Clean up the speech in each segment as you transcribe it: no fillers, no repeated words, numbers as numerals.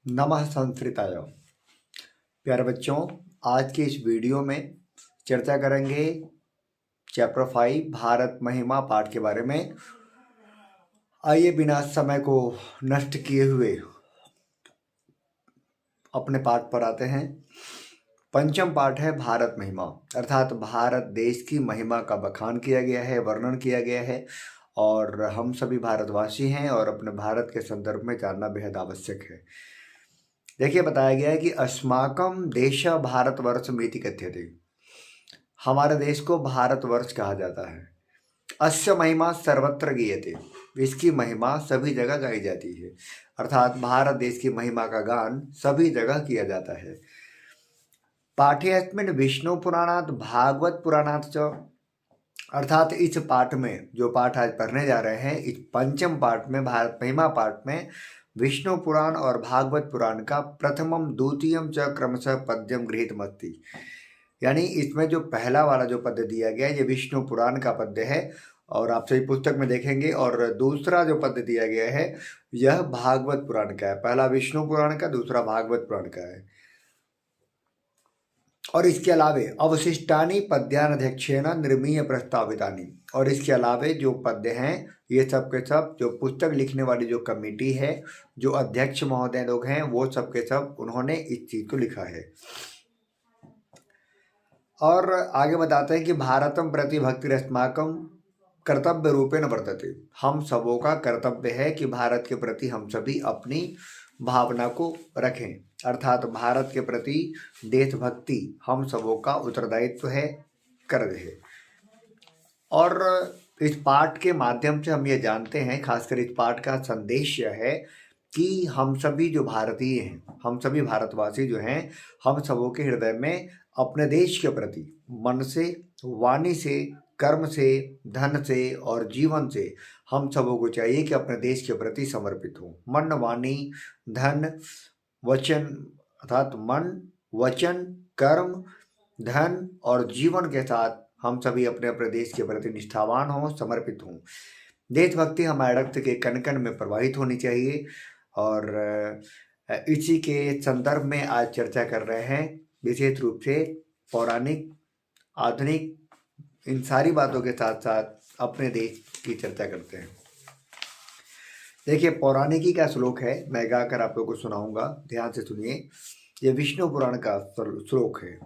नमः संस्कृताय। प्यारे बच्चों, आज के इस वीडियो में चर्चा करेंगे चैप्टर 5 भारत महिमा पाठ के बारे में। आइए बिना समय को नष्ट किए हुए अपने पाठ पर आते हैं। पंचम पाठ है भारत महिमा, अर्थात भारत देश की महिमा का बखान किया गया है, वर्णन किया गया है और हम सभी भारतवासी हैं और अपने भारत के संदर्भ में जानना बेहद आवश्यक है। देखिए, बताया गया है कि अस्माकं देश भारतवर्षमिति कथ्यते, हमारे देश को भारतवर्ष कहा जाता है। अस्य महिमा सर्वत्र गीयते, इसकी महिमा सभी जगह गाई जाती है, अर्थात भारत देश की महिमा का गान सभी जगह किया जाता है। पाठेऽस्मिन् विष्णु पुराणात् भागवत पुराणात् च, अर्थात इस पाठ में जो पाठ आज पढ़ने जा रहे हैं, इस पंचम पाठ में भारत महिमा पाठ में विष्णु पुराण और भागवत पुराण का प्रथमम द्वितीयम च क्रमशः पद्यम गृहीतमस्ति, यानी इसमें जो पहला वाला जो पद्य दिया गया है ये विष्णु पुराण का पद्य है और आप सही पुस्तक में देखेंगे, और दूसरा जो पद्य दिया गया है यह भागवत पुराण का है। पहला विष्णु पुराण का, दूसरा भागवत पुराण का है। और इसके अलावे अवशिष्टानी पद्यानध्यक्षेण निर्मीय प्रस्तावितानी, और इसके अलावे जो पद्य हैं ये सब के सब जो पुस्तक लिखने वाली जो कमेटी है, जो अध्यक्ष महोदय लोग हैं, वो सब के सब उन्होंने इस चीज को लिखा है। और आगे बताते हैं कि भारतम प्रति भक्तिरस्माकं कर्तव्य रूपेण वर्तते, हम सबों का कर्तव्य है कि भारत के प्रति हम सभी अपनी भावना को रखें, अर्थात भारत के प्रति देशभक्ति हम सबों का उत्तरदायित्व है, कर्तव्य है। और इस पाठ के माध्यम से हम ये जानते हैं, खासकर इस पाठ का संदेश यह है कि हम सभी जो भारतीय हैं, हम सभी भारतवासी जो हैं, हम सबों के हृदय में अपने देश के प्रति मन से, वाणी से, कर्म से, धन से और जीवन से हम सबों को चाहिए कि अपने देश के प्रति समर्पित हो। मन, वाणी, धन, वचन, अर्थात मन, वचन, कर्म, धन और जीवन के साथ हम सभी अपने अपने देश के प्रति निष्ठावान हों, समर्पित हों। देशभक्ति हमारे रक्त के कण कण में प्रवाहित होनी चाहिए। और इसी के संदर्भ में आज चर्चा कर रहे हैं, विशेष रूप से पौराणिक, आधुनिक, इन सारी बातों के साथ साथ अपने देश की चर्चा करते हैं। देखिए, पौराणिकी का श्लोक है, मैं गाकर आप लोगों को सुनाऊंगा, ध्यान से सुनिए। ये विष्णु पुराण का श्लोक है।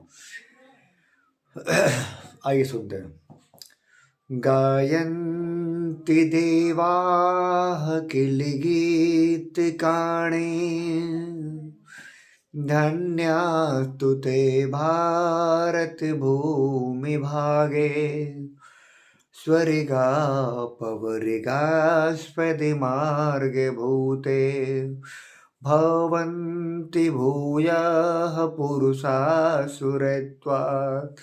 आइए सुनते हैं। गायन्ति देवाः किल गीत काणे, धन्यास्तु ते भारत भूमि भागे, स्वर्गा पवर्गास्पदि मार्गे भूते, भवन्ति भूयः पुरुषा सुरत्वात्।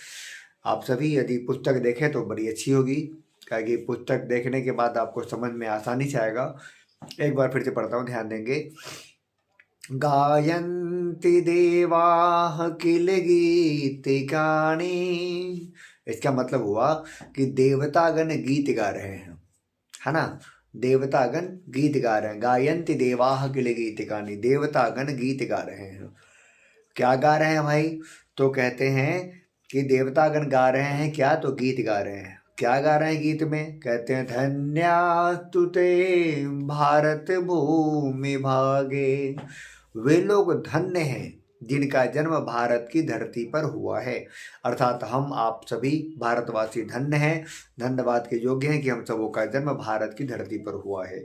आप सभी यदि पुस्तक देखें तो बड़ी अच्छी होगी, क्योंकि पुस्तक देखने के बाद आपको समझ में आसानी से आएगा। एक बार फिर से पढ़ता हूँ, ध्यान देंगे। गायन्ति देवाः किल गीतिकानि, इसका मतलब हुआ कि देवतागण गीत गा रहे हैं, है ना। देवतागण गीत गा रहे हैं। गायन्ति देवाः किल गीतिकानि, देवतागण गीत गा रहे हैं। क्या गा रहे हैं भाई? तो कहते हैं कि देवतागण गा रहे हैं क्या? तो गीत गा रहे हैं। क्या गा रहे हैं गीत में? कहते हैं धन्यास्तु ते भारत भूमि भागे, वे लोग धन्य हैं जिनका जन्म भारत की धरती पर हुआ है, अर्थात हम आप सभी भारतवासी धन्य हैं, धन्यवाद के योग्य हैं कि हम सबों का जन्म भारत की धरती पर हुआ है।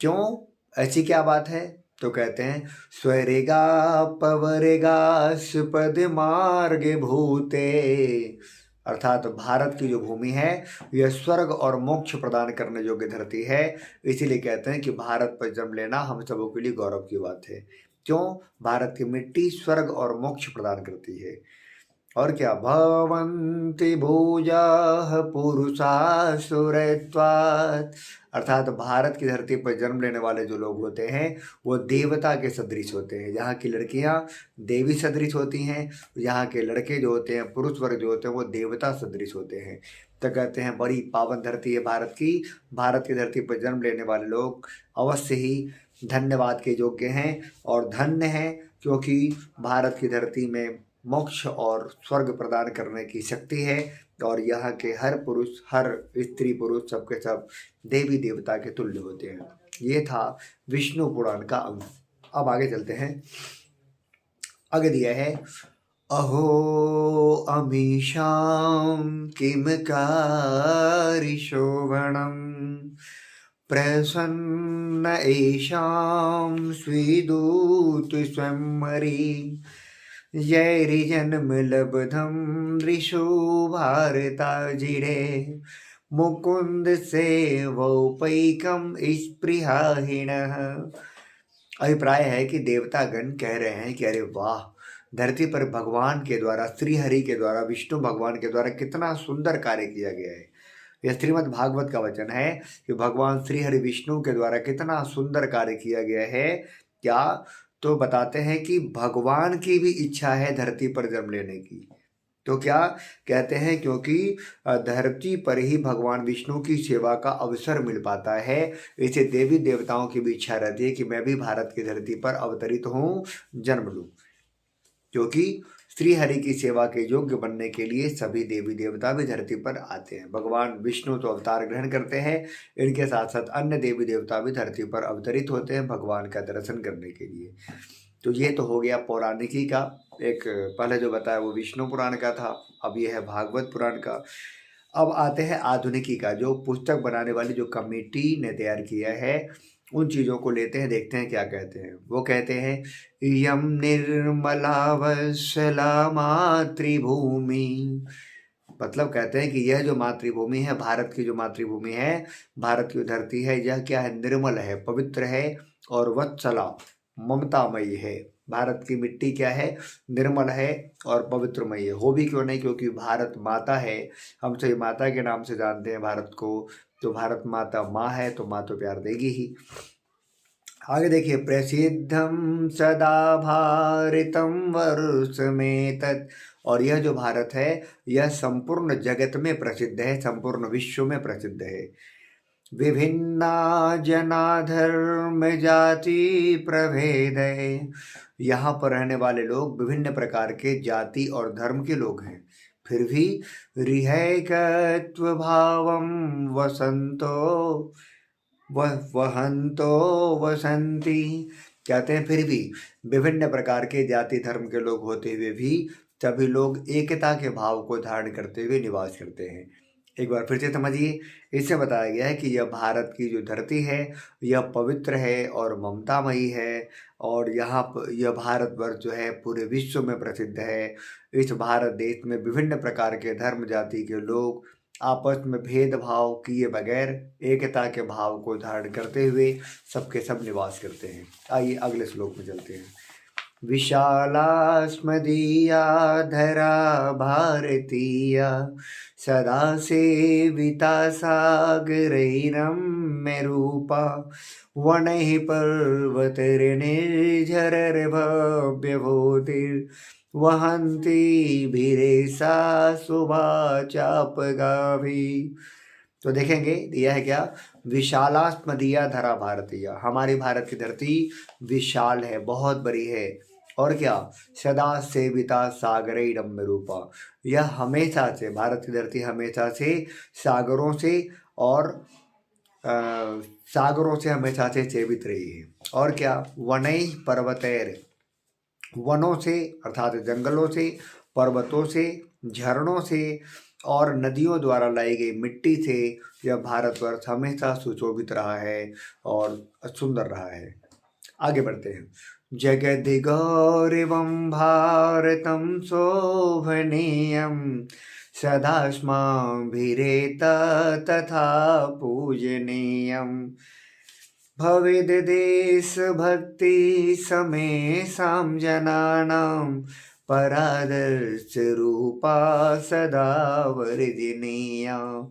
क्यों? ऐसी क्या बात है? तो कहते हैं स्वर्गा पवर्गा सुपद मार्ग भूते, अर्थात भारत की जो भूमि है यह स्वर्ग और मोक्ष प्रदान करने योग्य धरती है। इसीलिए कहते हैं कि भारत पर जन्म लेना हम सबों के लिए गौरव की बात है। क्यों? भारत की मिट्टी स्वर्ग और मोक्ष प्रदान करती है। और क्या? भवन्ति भूयः पुरुषा सुरत्वात्, अर्थात भारत की धरती पर जन्म लेने वाले जो लोग होते हैं वो देवता के सदृश होते हैं। यहाँ की लड़कियाँ देवी सदृश होती हैं, यहाँ के लड़के जो होते हैं, पुरुष वर्ग जो होते हैं, वो देवता सदृश होते हैं। तो कहते हैं बड़ी पावन धरती है भारत की। भारत की धरती पर जन्म लेने वाले लोग अवश्य ही धन्यवाद के योग्य हैं और धन्य हैं, क्योंकि भारत की धरती में मोक्ष और स्वर्ग प्रदान करने की शक्ति है। और यहाँ के हर पुरुष, हर स्त्री पुरुष सबके सब देवी देवता के तुल्य होते हैं। ये था विष्णु पुराण का अंग। अब आगे चलते हैं। आगे दिया है, अहो अमीशां किम कारिशोभणं प्रसन्न एषां स्वीदूत स्वयंवरी जैरिजन्म लब्धं ऋषो भारताजिरे मुकुंद सेवोपैकं स्पृहाहीनः। अभिप्राय है कि देवतागण कह रहे हैं कि अरे वाह, धरती पर भगवान के द्वारा, श्री हरि के द्वारा, विष्णु भगवान के द्वारा कितना सुंदर कार्य किया गया है। यह श्रीमद् भागवत का वचन है कि भगवान श्री हरि विष्णु के द्वारा कितना सुंदर कार्य किया गया है। क्या? तो बताते हैं कि भगवान की भी इच्छा है धरती पर जन्म लेने की। तो क्या कहते हैं? क्योंकि धरती पर ही भगवान विष्णु की सेवा का अवसर मिल पाता है। इसे देवी देवताओं की भी इच्छा रहती है कि मैं भी भारत की धरती पर अवतरित हूँ, जन्म लूँ, क्योंकि श्री हरि की सेवा के योग्य बनने के लिए सभी देवी देवता भी धरती पर आते हैं। भगवान विष्णु तो अवतार ग्रहण करते हैं, इनके साथ साथ अन्य देवी देवता भी धरती पर अवतरित होते हैं भगवान का दर्शन करने के लिए। तो ये तो हो गया पौराणिकी का। एक पहले जो बताया वो विष्णु पुराण का था, अब ये है भागवत पुराण का। अब आते हैं आधुनिकी का, जो पुस्तक बनाने वाली जो कमेटी ने तैयार किया है, उन चीज़ों को लेते हैं, देखते हैं क्या कहते हैं। वो कहते हैं, यम निर्मला वत्सला मातृभूमि, मतलब कहते हैं कि यह जो मातृभूमि है, भारत की जो मातृभूमि है, भारत की धरती है, यह क्या है? निर्मल है, पवित्र है और वत्सला, ममतामयी है। भारत की मिट्टी क्या है? निर्मल है और पवित्रमयी है। हो भी क्यों नहीं, क्योंकि भारत माता है, हम सभी माता के नाम से जानते हैं भारत को। तो भारत माता माँ है, तो माँ तो प्यार देगी ही। आगे देखिए, प्रसिद्धम सदा भारतम वर्ष में तत्, और यह जो भारत है यह संपूर्ण जगत में प्रसिद्ध है, संपूर्ण विश्व में प्रसिद्ध है। विभिन्ना जना धर्म जाति प्रभेद है, यहाँ पर रहने वाले लोग विभिन्न प्रकार के जाति और धर्म के लोग हैं, फिर भी रिहैकत्व भावम वसंतो वहंतो वसंती, कहते हैं फिर भी विभिन्न प्रकार के जाति धर्म के लोग होते हुए भी सभी लोग एकता के भाव को धारण करते हुए निवास करते हैं। एक बार फिर से समझिए, इससे बताया गया है कि यह भारत की जो धरती है यह पवित्र है और ममतामयी है, और यहाँ पर यह भारतवर्ष जो है पूरे विश्व में प्रसिद्ध है। इस भारत देश में विभिन्न प्रकार के धर्म जाति के लोग आपस में भेदभाव किए बगैर एकता के भाव को धारण करते हुए सबके सब निवास करते हैं। आइए अगले श्लोक में चलते हैं। विशाला स्मदीया धरा भारतीया सदा सेविता सागरैरम्य रूपा वनैः पर्वतैर्निर्झरैर्भव्यभूतिर् वहंती भीरेसा शुभा चापगाभी। तो देखेंगे दिया है क्या? विशालास्मदीया धरा भारतीय, हमारी भारत की धरती विशाल है, बहुत बड़ी है। और क्या? सदा सेविता सागरई रम्य रूपा, यह हमेशा से, भारत की धरती हमेशा से सागरों से और सागरों से हमेशा से सेवित रही है। और क्या? वनई पर्वतैर, वनों से अर्थात जंगलों से, पर्वतों से, झरनों से और नदियों द्वारा लाई गई मिट्टी से यह भारतवर्ष हमेशा सुशोभित रहा है और सुंदर रहा है। आगे बढ़ते हैं। जगद् गौरवं भारतं शोभनीयं सदास्माभिरेत तथा पूजनीयं भवेद् देशभक्ति समेषां जनानां परादर्श रूपा सदा वर्जनीया।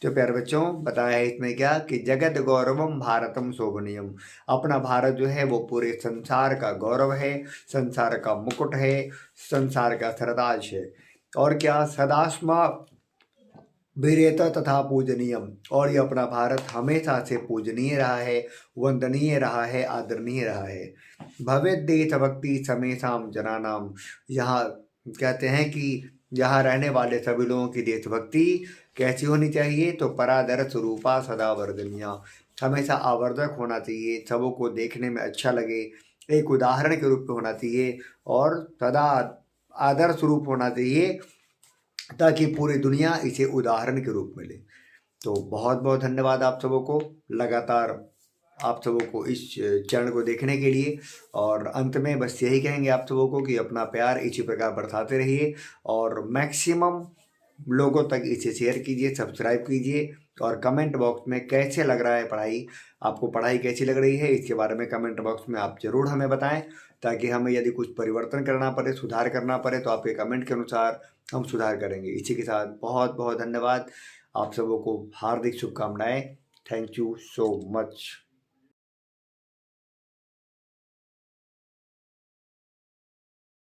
तो प्यारे बच्चों, बताया है इसमें क्या कि जगत गौरवम भारतम शोभनीयम, अपना भारत जो है वो पूरे संसार का गौरव है, संसार का मुकुट है, संसार का सरताज है। और क्या? सदास्मा वीरेता तथा पूजनीयम, और ये अपना भारत हमेशा से पूजनीय रहा है, वंदनीय रहा है, आदरणीय रहा है। भवेद देशभक्ति समेषाम जनानाम, यहाँ कहते हैं कि यहाँ रहने वाले सभी लोगों की देशभक्ति कैसी होनी चाहिए, तो परादर स्वरूपा सदा वर्धनिया, हमेशा आवर्धक होना चाहिए, सबों को देखने में अच्छा लगे, एक उदाहरण के रूप में होना चाहिए, और सदा आदर स्वरूप होना चाहिए, ताकि पूरी दुनिया इसे उदाहरण के रूप में ले। तो बहुत बहुत धन्यवाद आप सबों को, लगातार आप सबों को इस चरण को देखने के लिए। और अंत में बस यही कहेंगे आप सबों को कि अपना प्यार इसी प्रकार बरसाते रहिए, और मैक्सिमम लोगों तक इसे शेयर कीजिए, सब्सक्राइब कीजिए, और कमेंट बॉक्स में कैसे लग रहा है पढ़ाई, आपको पढ़ाई कैसी लग रही है, इसके बारे में कमेंट बॉक्स में आप ज़रूर हमें बताएं, ताकि हमें यदि कुछ परिवर्तन करना पड़े, सुधार करना पड़े, तो आपके कमेंट के अनुसार हम सुधार करेंगे। इसी के साथ बहुत बहुत धन्यवाद, आप सबों को हार्दिक शुभकामनाएं। Thank you so much.